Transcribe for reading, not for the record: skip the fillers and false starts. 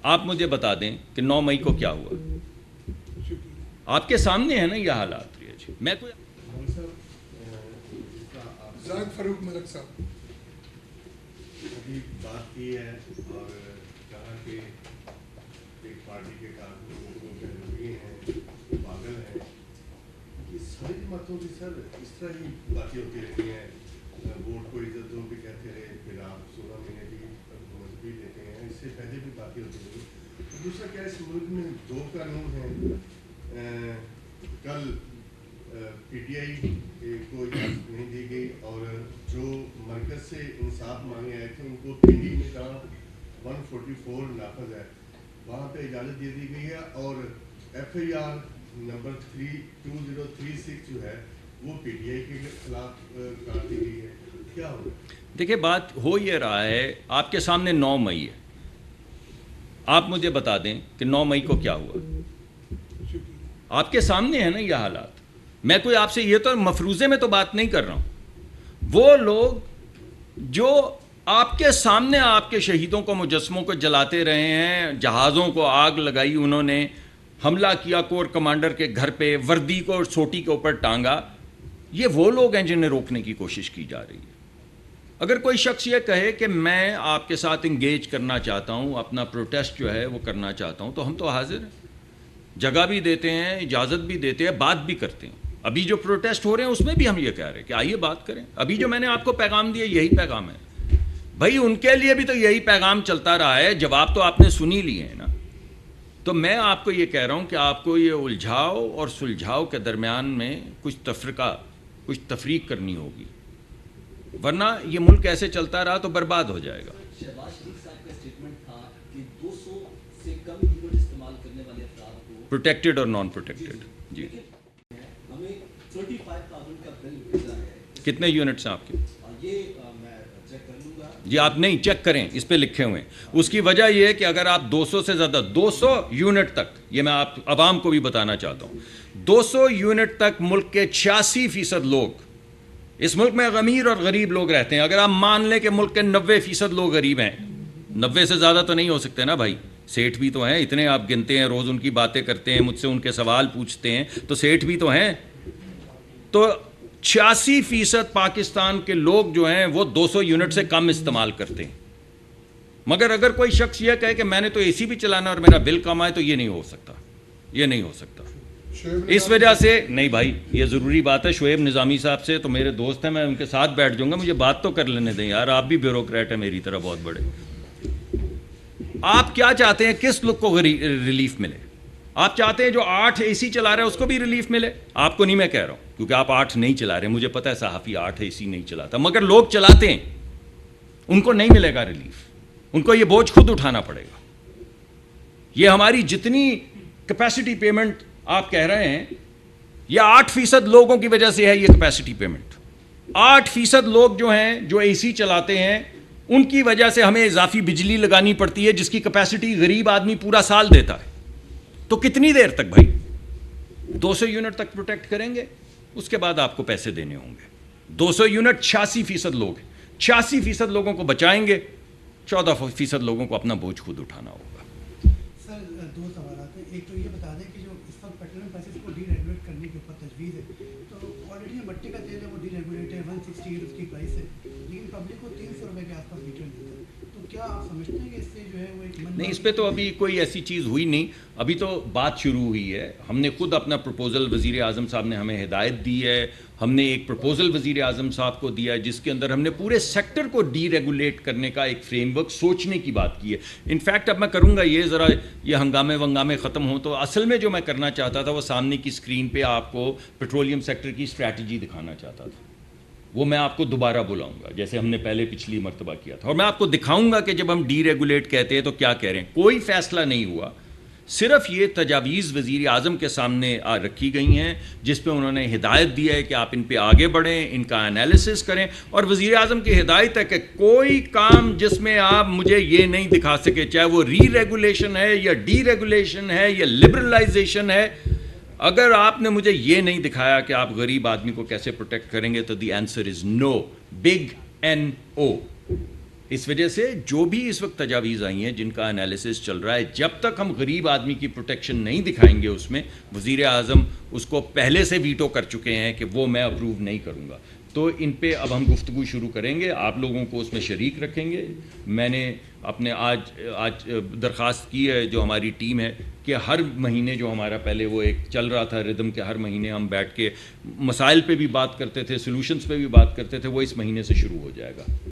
آپ مجھے بتا دیں کہ 9 مئی کو کیا ہوا. آپ کے سامنے ہے نا یہ حالات. میں کوئی فاروق ملک صاحب ابھی بات کی ہے اور کہا کہ ایک پارٹی کے کارکنوں کو بہلوی ہیں، پاگل ہیں. یہ ساری جماعتوں کی سر اس طرح ہی باتیں ہوتی رہتی ہیں. ووٹ کو عزت دو بھی کہتے رہے، پھر آپ 16 مہینے کی حکومت بھی دیتے ہیں. اس سے پہلے بھی باتیں ہوتی رہی. دوسرا کیا اس ملک میں 2 قانون ہیں. کل پی ٹی آئی کو اجازت نہیں دی گئی اور جو مرکز سے انصاف مانگے آئے تھے ان کو پنڈی میں جہاں 144 نافذ ہے وہاں پہ اجازت دے دی گئی ہے اور ایف آئی آر نمبر 2036 جو ہے وہ پی ٹی آئی کے خلاف کر دی گئی ہے. کیا ہوگا؟ دیکھیں بات ہو یہ رہا ہے، آپ کے سامنے 9 مئی ہے. آپ مجھے بتا دیں کہ 9 مئی کو کیا ہوا. آپ کے سامنے ہے نا یہ حالات. میں کوئی آپ سے یہ تو مفروضے میں تو بات نہیں کر رہا ہوں. وہ لوگ جو آپ کے سامنے آپ کے شہیدوں کو، مجسموں کو جلاتے رہے ہیں، جہازوں کو آگ لگائی، انہوں نے حملہ کیا کور کمانڈر کے گھر پہ، وردی کو سوٹی کے اوپر ٹانگا، یہ وہ لوگ ہیں جنہیں روکنے کی کوشش کی جا رہی ہے. اگر کوئی شخص یہ کہے کہ میں آپ کے ساتھ انگیج کرنا چاہتا ہوں، اپنا پروٹیسٹ جو ہے وہ کرنا چاہتا ہوں، تو ہم تو حاضر ہیں. جگہ بھی دیتے ہیں، اجازت بھی دیتے ہیں، بات بھی کرتے ہیں. ابھی جو پروٹیسٹ ہو رہے ہیں اس میں بھی ہم یہ کہہ رہے ہیں کہ آئیے بات کریں. ابھی جو میں نے آپ کو پیغام دیا یہی پیغام ہے بھائی. ان کے لیے بھی تو یہی پیغام چلتا رہا ہے. جواب تو آپ نے سنی لیے ہیں نا. تو میں آپ کو یہ کہہ رہا ہوں کہ آپ کو یہ الجھاؤ اور سلجھاؤ کے درمیان میں کچھ تفرقہ، کچھ تفریق کرنی ہوگی، ورنہ یہ ملک ایسے چلتا رہا تو برباد ہو جائے گا. شہباز شریف صاحب کا اسٹیٹمنٹ تھا کہ 200 سے کم یونٹ استعمال کرنے والے افراد کو پروٹیکٹڈ اور نان پروٹیکٹڈ. جی ہمیں 35,000 کا بل بھیجا ہے. کتنے یونٹس ہیں آپ کے؟ یہ میں چیک کر لوں گا. جی آپ نہیں چیک کریں، اس پہ لکھے ہوئے ہیں. اس کی وجہ یہ ہے کہ اگر آپ 200 سے زیادہ 200 یونٹ تک، یہ میں آپ عوام کو بھی بتانا چاہتا ہوں، 200 یونٹ تک ملک کے 86% لوگ، اس ملک میں امیر اور غریب لوگ رہتے ہیں. اگر آپ مان لیں کہ ملک کے 90% لوگ غریب ہیں، 90 سے زیادہ تو نہیں ہو سکتے نا بھائی. سیٹھ بھی تو ہیں، اتنے آپ گنتے ہیں، روز ان کی باتیں کرتے ہیں، مجھ سے ان کے سوال پوچھتے ہیں، تو سیٹھ بھی تو ہیں. تو 86% پاکستان کے لوگ جو ہیں وہ 200 یونٹ سے کم استعمال کرتے ہیں. مگر اگر کوئی شخص یہ کہے کہ میں نے تو اے سی بھی چلانا اور میرا بل کم آئے، تو یہ نہیں ہو سکتا. یہ نہیں ہو سکتا. اس وجہ سے نہیں بھائی، یہ ضروری بات ہے. شعیب نظامی صاحب سے تو میرے دوست ہیں، میں ان کے ساتھ بیٹھ جاؤں گا. مجھے بات تو کر لینے دیں یار. آپ بھی بیوروکریٹ ہیں میری طرح بہت بڑے. آپ کیا چاہتے ہیں کس لوگ کو ریلیف ملے؟ آپ چاہتے ہیں جو 8 اے سی چلا رہے ہیں اس کو بھی ریلیف ملے؟ آپ کو نہیں میں کہہ رہا ہوں، کیونکہ آپ 8 نہیں چلا رہے. مجھے پتہ ہے صحافی 8 اے سی نہیں چلاتا، مگر لوگ چلاتے ہیں، ان کو نہیں ملے گا ریلیف. ان کو یہ بوجھ خود اٹھانا پڑے گا. یہ ہماری جتنی کیپیسٹی پیمنٹ آپ کہہ رہے ہیں، یہ 8% لوگوں کی وجہ سے ہے. یہ کیپیسٹی پیمنٹ 8% لوگ جو ہیں جو اے سی چلاتے ہیں، ان کی وجہ سے ہمیں اضافی بجلی لگانی پڑتی ہے جس کی کیپیسٹی غریب آدمی پورا سال دیتا ہے. تو کتنی دیر تک بھائی 200 یونٹ تک پروٹیکٹ کریں گے؟ اس کے بعد آپ کو پیسے دینے ہوں گے. 200 یونٹ 86% لوگ ہیں. 86% لوگوں کو بچائیں گے، 14% لوگوں کو اپنا بوجھ خود اٹھانا ہوگا. سر 2 سوالات ہیں. ایک تو یہ بتا دیں کہ جو اس وقت پیٹرولیم پرائسز کو ڈی ریگولیٹ کرنے کے اوپر تجویز ہے، تو آلریڈی مٹی کا تیل ہے وہ ڈی ریگولیٹ ہے، 168 اس کی پرائس ہے، لیکن پبلک کو 300 روپے کے آس پاس لیٹر ملتا ہے. تو کیا آپ سمجھتے ہیں کہ اس سے جو ہے وہ ایک نہیں، اس پہ تو ابھی کوئی ایسی چیز ہوئی نہیں. ابھی تو بات شروع ہوئی ہے. ہم نے خود اپنا پروپوزل، وزیر اعظم صاحب نے ہمیں ہدایت دی ہے. ہم نے ایک پروپوزل وزیر اعظم صاحب کو دیا ہے جس کے اندر ہم نے پورے سیکٹر کو ڈی ریگولیٹ کرنے کا ایک فریم ورک سوچنے کی بات کی ہے. انفیکٹ اب میں کروں گا یہ، ذرا یہ ہنگامے ختم ہوں، تو اصل میں جو میں کرنا چاہتا تھا وہ سامنے کی اسکرین پہ آپ کو پیٹرولیم سیکٹر کی اسٹریٹجی دکھانا چاہتا تھا. وہ میں آپ کو دوبارہ بلاؤں گا جیسے ہم نے پہلے پچھلی مرتبہ کیا تھا، اور میں آپ کو دکھاؤں گا کہ جب ہم ڈی ریگولیٹ کہتے ہیں تو کیا کہہ رہے ہیں. کوئی فیصلہ نہیں ہوا، صرف یہ تجاویز وزیر اعظم کے سامنے رکھی گئی ہیں جس پہ انہوں نے ہدایت دی ہے کہ آپ ان پہ آگے بڑھیں، ان کا انالیسس کریں. اور وزیر اعظم کی ہدایت ہے کہ کوئی کام جس میں آپ مجھے یہ نہیں دکھا سکے، چاہے وہ ری ریگولیشن ہے یا ڈی ریگولیشن ہے یا لبرلائزیشن ہے، اگر آپ نے مجھے یہ نہیں دکھایا کہ آپ غریب آدمی کو کیسے پروٹیکٹ کریں گے، تو the answer is no. Big NO. اس وجہ سے جو بھی اس وقت تجاویز آئی ہیں جن کا انالیسس چل رہا ہے، جب تک ہم غریب آدمی کی پروٹیکشن نہیں دکھائیں گے اس میں، وزیر اعظم اس کو پہلے سے ویٹو کر چکے ہیں کہ وہ میں اپروو نہیں کروں گا، تو ان پہ اب ہم گفتگو شروع کریں گے، آپ لوگوں کو اس میں شریک رکھیں گے۔ میں نے اپنے آج درخواست کی ہے جو ہماری ٹیم ہے کہ ہر مہینے جو ہمارا پہلے وہ ایک چل رہا تھا ردم کے، ہر مہینے ہم بیٹھ کے مسائل پہ بھی بات کرتے تھے، سلوشنز پہ بھی بات کرتے تھے، وہ اس مہینے سے شروع ہو جائے گا۔